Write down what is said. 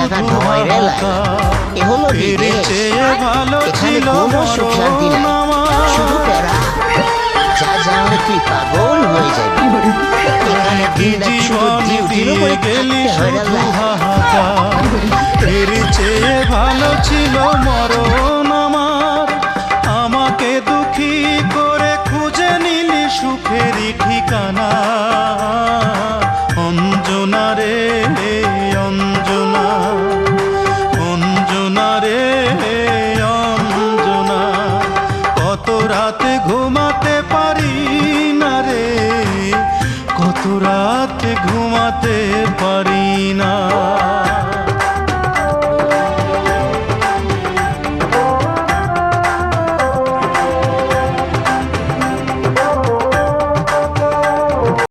জায়গা নয় রে লাইলা, এ হলো বিদেশ। এখানে কোনো সুখ শান্তি নাই, শুধু প্যারা। যা জানলে তুই পাগল হয়ে যাবি। এখানে দিনরাত শুধু ডিউটির উপরে থাকতে হয় রে লাইলা। এর চেয়ে ভালো ছিল মরণ আমার, আমাকে দুঃখী করে খুঁজে নিলি সুখেরই ঠিকানা। অঞ্জনা রে অঞ্জনা, অঞ্জনা রে অঞ্জনা, কত রাতে ঘুমাতে পারি না রে, কত রাতে ঘুমাতে পারি